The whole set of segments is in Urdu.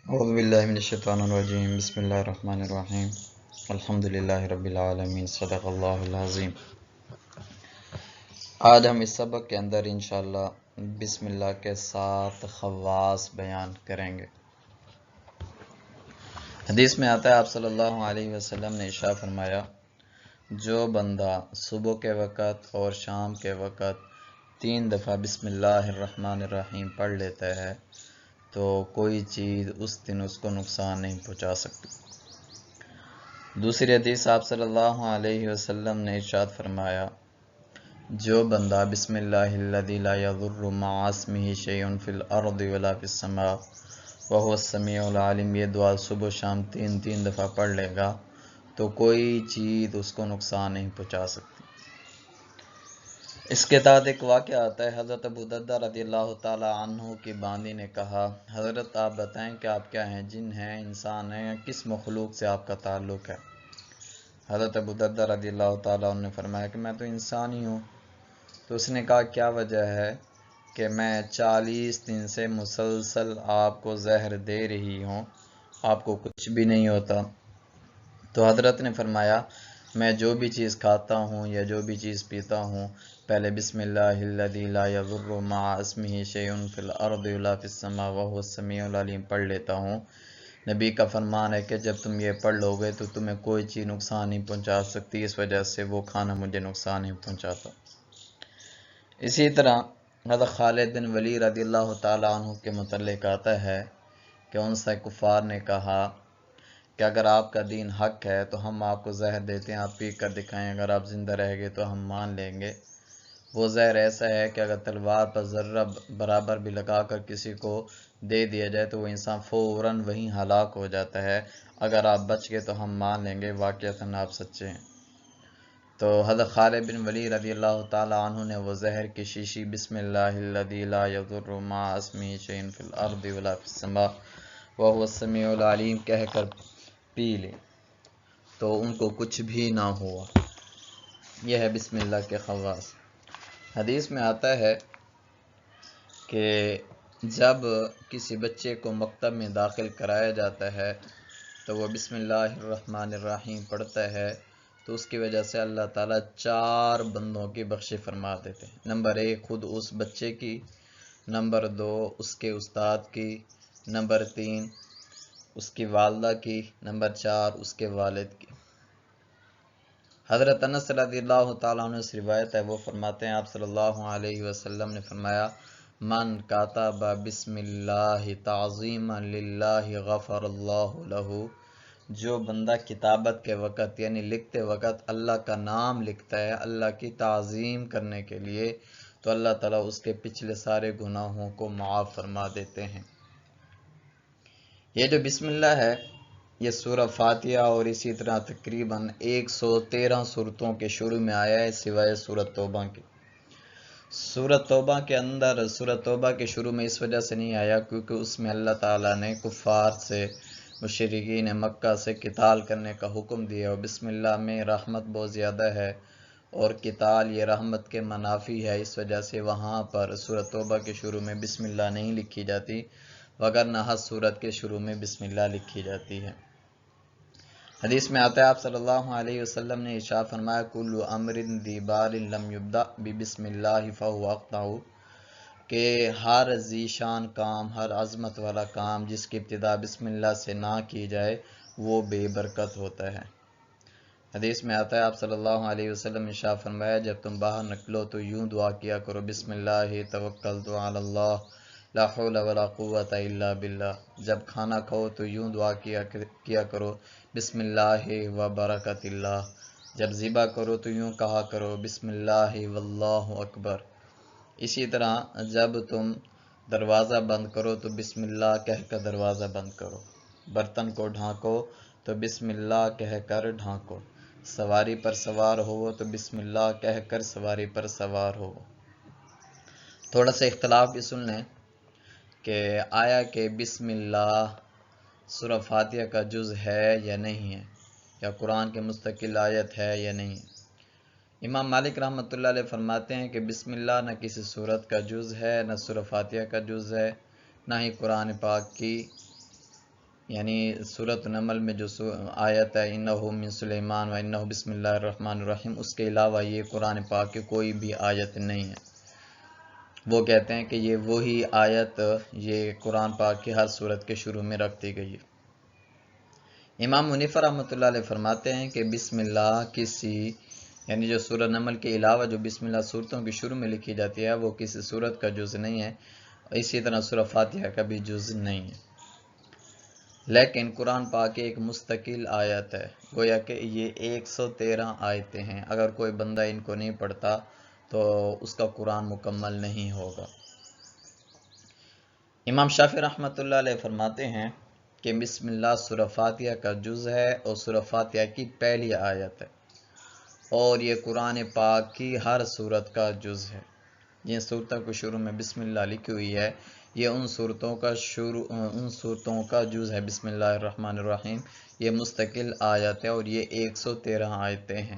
اعوذ باللہ من الشیطان الرجیم، بسم اللہ الرحمن الرحیم، الحمد للہ رب العالمین، صدق اللہ العظیم۔ آج ہم اس سبق کے اندر انشاءاللہ بسم اللہ کے 7 خواص بیان کریں گے۔ حدیث میں آتا ہے آپ صلی اللہ علیہ وسلم نے ارشاد فرمایا، جو بندہ صبح کے وقت اور شام کے وقت 3 دفعہ بسم اللہ الرحمن الرحیم پڑھ لیتا ہے تو کوئی چیز اس دن اس کو نقصان نہیں پہنچا سکتی۔ دوسری حدیث آپ صلی اللہ علیہ وسلم نے ارشاد فرمایا، جو بندہ بسم اللہ الذی لا یضر مع اسمہ شیء فی الارض ولا فی السماء وہو السمیع العلیم، یہ دعا صبح و شام 3 دفعہ پڑھ لے گا تو کوئی چیز اس کو نقصان نہیں پہنچا سکتی۔ اس کے بعد ایک واقعہ آتا ہے، حضرت ابو دردہ رضی اللہ تعالی عنہ کی باندی نے کہا، حضرت آپ بتائیں کہ آپ کیا ہیں، جن ہیں، انسان ہیں، یا کس مخلوق سے آپ کا تعلق ہے؟ حضرت ابو دردہ رضی اللہ تعالی عنہ نے فرمایا کہ میں تو انسان ہی ہوں۔ تو اس نے کہا، کیا وجہ ہے کہ میں 40 دن سے مسلسل آپ کو زہر دے رہی ہوں، آپ کو کچھ بھی نہیں ہوتا؟ تو حضرت نے فرمایا، میں جو بھی چیز کھاتا ہوں یا جو بھی چیز پیتا ہوں، پہلے بسم اللہ الذی لا یضر مع اسمہ شیء فی الارض ولا فی السماء وہو السمیع العلیم پڑھ لیتا ہوں۔ نبی کا فرمان ہے کہ جب تم یہ پڑھ لو گے تو تمہیں کوئی چیز نقصان نہیں پہنچا سکتی، اس وجہ سے وہ کھانا مجھے نقصان نہیں پہنچاتا۔ اسی طرح حضرت خالد بن ولید رضی اللہ تعالی عنہ کے متعلق آتا ہے کہ ان سے کفار نے کہا کہ اگر آپ کا دین حق ہے تو ہم آپ کو زہر دیتے ہیں، آپ پی کر دکھائیں، اگر آپ زندہ رہ گئے تو ہم مان لیں گے۔ وہ زہر ایسا ہے کہ اگر تلوار پر ذرہ برابر بھی لگا کر کسی کو دے دیا جائے تو وہ انسان فوراً وہیں ہلاک ہو جاتا ہے، اگر آپ بچ گئے تو ہم مان لیں گے واقعتاً آپ سچے ہیں۔ تو حضرت خالد بن ولید رضی اللہ تعالی عنہ نے وہ زہر کی شیشی بسم اللہ الذی لا یضر مع اسمہ شیء فی الارض ولا فی السماء وہو السمیع العلیم کہہ کر پی لی تو ان کو کچھ بھی نہ ہوا۔ یہ ہے بسم اللہ کے خواص۔ حدیث میں آتا ہے کہ جب کسی بچے کو مکتب میں داخل کرایا جاتا ہے تو وہ بسم اللہ الرحمن الرحیم پڑھتا ہے تو اس کی وجہ سے اللہ تعالیٰ 4 بندوں کی بخشش فرما دیتے ہیں۔ نمبر 1 خود اس بچے کی، نمبر 2 اس کے استاد کی، نمبر 3 اس کی والدہ کی، نمبر 4 اس کے والد کی۔ حضرت انس رضی اللہ تعالیٰ عنہ سے روایت ہے، وہ فرماتے ہیں آپ صلی اللہ علیہ وسلم نے فرمایا، من کاتب بسم اللہ تعظیما للہ غفر اللہ لہ، جو بندہ کتابت کے وقت یعنی لکھتے وقت اللہ کا نام لکھتا ہے اللہ کی تعظیم کرنے کے لیے، تو اللہ تعالیٰ اس کے پچھلے سارے گناہوں کو معاف فرما دیتے ہیں۔ یہ جو بسم اللہ ہے یہ سورہ فاتحہ اور اسی طرح تقریباً 113 صورتوں کے شروع میں آیا ہے سوائے سورۃ توبہ کے۔ سورۃ توبہ کے اندر سورۃ توبہ کے شروع میں اس وجہ سے نہیں آیا کیونکہ اس میں اللہ تعالیٰ نے کفار سے، مشرکین مکہ سے قتال کرنے کا حکم دیا، اور بسم اللہ میں رحمت بہت زیادہ ہے اور قتال یہ رحمت کے منافی ہے، اس وجہ سے وہاں پر سورۃ توبہ کے شروع میں بسم اللہ نہیں لکھی جاتی، وگرنہ ہر سورت کے شروع میں بسم اللہ لکھی جاتی ہے۔ حدیث میں آتا ہے آپ صلی اللہ علیہ وسلم نے ارشاد فرمایا، کل امر ذی بال لم یبدأ بسم اللہ فہو اقطع، کہ ہر ذیشان کام، ہر عظمت والا کام جس کی ابتدا بسم اللہ سے نہ کی جائے وہ بے برکت ہوتا ہے۔ حدیث میں آتا ہے آپ صلی اللہ علیہ وسلم نے ارشاد فرمایا، جب تم باہر نکلو تو یوں دعا کیا کرو، بسم اللہ توکلت علی اللہ لا حول ولا قوت الا باللہ۔ جب کھانا کھاؤ تو یوں دعا کیا کرو، بسم اللہ و برکت اللہ۔ جب ذبح کرو تو یوں کہا کرو، بسم اللہ واللہ اکبر۔ اسی طرح جب تم دروازہ بند کرو تو بسم اللہ کہہ کر دروازہ بند کرو۔ برتن کو ڈھانکو تو بسم اللہ کہہ کر ڈھانکو۔ سواری پر سوار ہو تو بسم اللہ کہہ کر سواری پر سوار ہو۔ تھوڑا سا اختلاف بھی سن لیں کہ آیا کہ بسم اللہ سورہ فاتحہ کا جز ہے یا نہیں ہے، یا قرآن کے مستقل آیت ہے یا نہیں۔ امام مالک رحمۃ اللہ علیہ فرماتے ہیں کہ بسم اللہ نہ کسی سورت کا جز ہے، نہ سورہ فاتحہ کا جز ہے، نہ ہی قرآن پاک کی یعنی سورۃ النمل میں جو آیت ہے انہ من سلیمان و انہ بسم اللہ الرحمن الرحیم، اس کے علاوہ یہ قرآن پاک کی کوئی بھی آیت نہیں ہے۔ وہ کہتے ہیں کہ یہ وہی آیت یہ قرآن پاک کی ہر سورت کے شروع میں رکھ دی گئی ہے۔ امام منیفہ رحمۃ اللہ علیہ فرماتے ہیں کہ بسم اللہ یعنی جو سورۃ نمل کے علاوہ جو بسم اللہ صورتوں کے شروع میں لکھی جاتی ہے وہ کسی صورت کا جز نہیں ہے، اسی طرح سورہ فاتحہ کا بھی جز نہیں ہے، لیکن قرآن پاک ایک مستقل آیت ہے، گویا کہ یہ 113 آیتیں ہیں، اگر کوئی بندہ ان کو نہیں پڑھتا تو اس کا قرآن مکمل نہیں ہوگا۔ امام شافعی رحمۃ اللہ علیہ فرماتے ہیں کہ بسم اللہ سورہ فاتحہ کا جز ہے اور سورہ فاتحہ کی پہلی آیت ہے، اور یہ قرآن پاک کی ہر سورت کا جز ہے۔ جن صورتوں کو شروع میں بسم اللہ لکھی ہوئی ہے یہ ان صورتوں کا جز ہے۔ بسم اللہ الرحمن الرحیم یہ مستقل آیت ہے اور یہ 113 آیتیں ہیں۔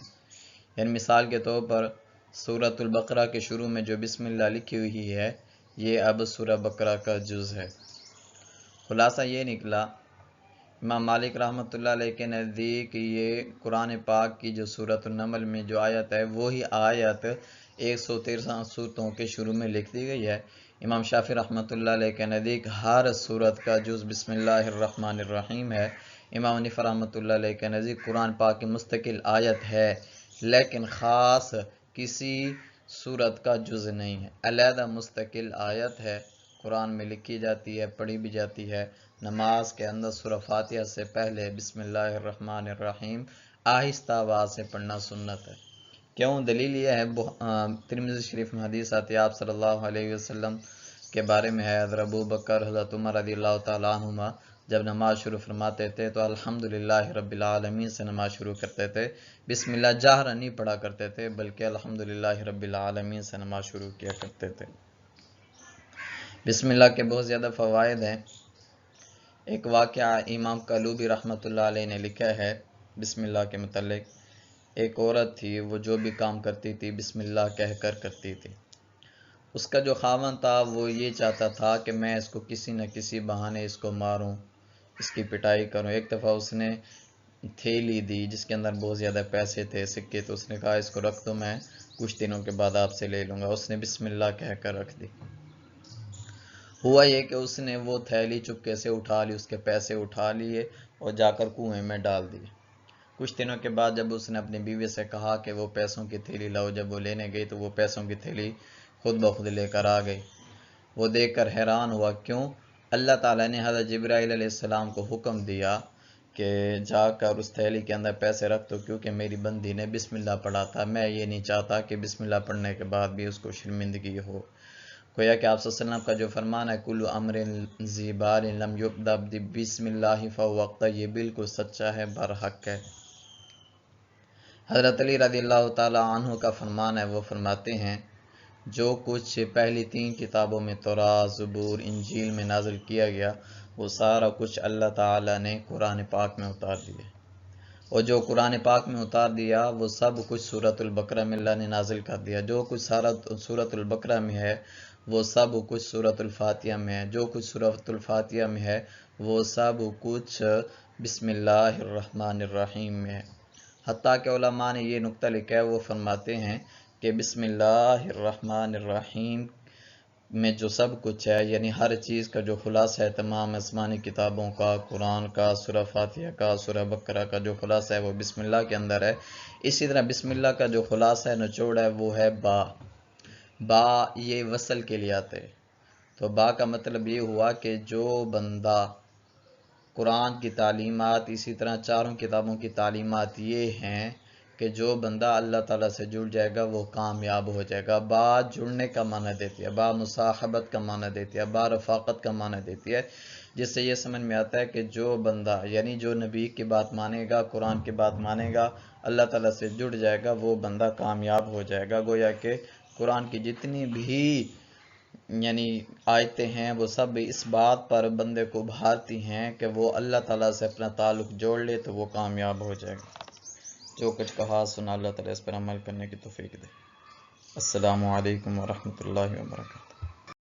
یعنی مثال کے طور پر سورۃ البقرہ کے شروع میں جو بسم اللہ لکھی ہوئی ہے یہ اب سورہ بقرہ کا جز ہے۔ خلاصہ یہ نکلا امام مالک رحمۃ اللہ علیہ کے نزدیک یہ قرآن پاک کی جو سورۃ النمل میں جو آیت ہے وہی آیت 113 صورتوں کے شروع میں لکھ دی گئی ہے۔ امام شافعی رحمۃ اللہ علیہ کے نزدیک ہر صورت کا جز بسم اللہ الرحمن الرحیم ہے۔ امام حنیفہ رحمۃ اللہ علیہ کے نزدیک قرآن پاک کی مستقل آیت ہے لیکن خاص کسی صورت کا جز نہیں ہے، علیحدہ مستقل آیت ہے، قرآن میں لکھی جاتی ہے، پڑھی بھی جاتی ہے۔ نماز کے اندر سورہ فاتحہ سے پہلے بسم اللہ الرحمن الرحیم آہستہ آواز سے پڑھنا سنت ہے۔ کیوں؟ دلیل یہ ہے ترمذی شریف میں حدیث آتی ہے، آپ صلی اللہ علیہ وسلم کے بارے میں ہے، حضرت ابو بکر حضرت عمر رضی اللہ تعالیٰ عنہما جب نماز شروع فرماتے تھے تو الحمدللہ رب العالمین سے نماز شروع کرتے تھے، بسم اللہ جہرا نہیں پڑھا کرتے تھے بلکہ الحمدللہ رب العالمین سے نماز شروع کیا کرتے تھے۔ بسم اللہ کے بہت زیادہ فوائد ہیں۔ ایک واقعہ امام قلوبی رحمۃ اللہ علیہ نے لکھا ہے بسم اللہ کے متعلق۔ ایک عورت تھی، وہ جو بھی کام کرتی تھی بسم اللہ کہہ کر کرتی تھی۔ اس کا جو خاوند تھا وہ یہ چاہتا تھا کہ میں اس کو کسی نہ کسی بہانے اس کو ماروں، اس کی پٹائی کروں۔ ایک دفعہ اس نے تھیلی دی جس کے اندر بہت زیادہ پیسے تھے، سکے، تو اس نے کہا اس کو رکھ دو، میں کچھ دنوں کے بعد آپ سے لے لوں گا۔ اس نے بسم اللہ کہہ کر رکھ دی۔ ہوا یہ کہ اس نے وہ تھیلی چپکے سے اٹھا لی، اس کے پیسے اٹھا لیے اور جا کر کنویں میں ڈال دیے۔ کچھ دنوں کے بعد جب اس نے اپنی بیوی سے کہا کہ وہ پیسوں کی تھیلی لاؤ، جب وہ لینے گئی تو وہ پیسوں کی تھیلی خود بخود لے کر آ گئی۔ وہ دیکھ کر حیران ہوا، کیوں؟ اللہ تعالیٰ نے حضرت جبرائیل علیہ السلام کو حکم دیا کہ جا کر اس تھیلی کے اندر پیسے رکھ دو، کیونکہ میری بندی نے بسم اللہ پڑھا تھا، میں یہ نہیں چاہتا کہ بسم اللہ پڑھنے کے بعد بھی اس کو شرمندگی ہو۔ گویا کہ آپ صلی اللہ علیہ وسلم کا جو فرمان ہے کل امر ذی بال لم یبدأ بسم اللہ فہو اخطأ، یہ بالکل سچا ہے، برحق ہے۔ حضرت علی رضی اللہ تعالی عنہ کا فرمان ہے، وہ فرماتے ہیں جو کچھ پہلی 3 کتابوں میں تورات، زبور، انجیل میں نازل کیا گیا وہ سارا کچھ اللہ تعالی نے قرآن پاک میں اتار دیا، اور جو قرآن پاک میں اتار دیا وہ سب کچھ سورۃ البقرہ میں اللہ نے نازل کر دیا۔ جو کچھ سارا سورۃ البقرہ میں ہے وہ سب کچھ سورۃ الفاتحہ میں ہے، جو کچھ سورۃ الفاتحہ میں ہے وہ سب کچھ بسم اللہ الرحمن الرحیم میں ہے۔ حتیٰ کہ علماء نے یہ نقطہ لکھا ہے، وہ فرماتے ہیں کہ بسم اللہ الرحمن الرحیم میں جو سب کچھ ہے، یعنی ہر چیز کا جو خلاصہ ہے تمام آسمانی کتابوں کا، قرآن کا، سورہ فاتحہ کا، سورہ بقرہ کا جو خلاصہ ہے وہ بسم اللہ کے اندر ہے۔ اسی طرح بسم اللہ کا جو خلاصہ ہے، نچوڑ ہے، وہ ہے با۔ با یہ وصل کے لیے آتے، تو با کا مطلب یہ ہوا کہ جو بندہ قرآن کی تعلیمات، اسی طرح چاروں کتابوں کی تعلیمات یہ ہیں کہ جو بندہ اللہ تعالیٰ سے جڑ جائے گا وہ کامیاب ہو جائے گا۔ با جڑنے کا معنی دیتی ہے، با مصاحبت کا معنی دیتی ہے، با رفاقت کا معنی دیتی ہے، جس سے یہ سمجھ میں آتا ہے کہ جو بندہ یعنی جو نبی کی بات مانے گا، قرآن کی بات مانے گا، اللہ تعالیٰ سے جڑ جائے گا، وہ بندہ کامیاب ہو جائے گا۔ گویا کہ قرآن کی جتنی بھی یعنی آیتیں ہیں وہ سب اس بات پر بندے کو ابھارتی ہیں کہ وہ اللہ تعالیٰ سے اپنا تعلق جوڑ لے تو وہ کامیاب ہو جائے گا۔ جو کچھ کہا سنا، اللہ تعالیٰ اس پر عمل کرنے کی توفیق دے۔ السلام علیکم ورحمۃ اللہ وبرکاتہ۔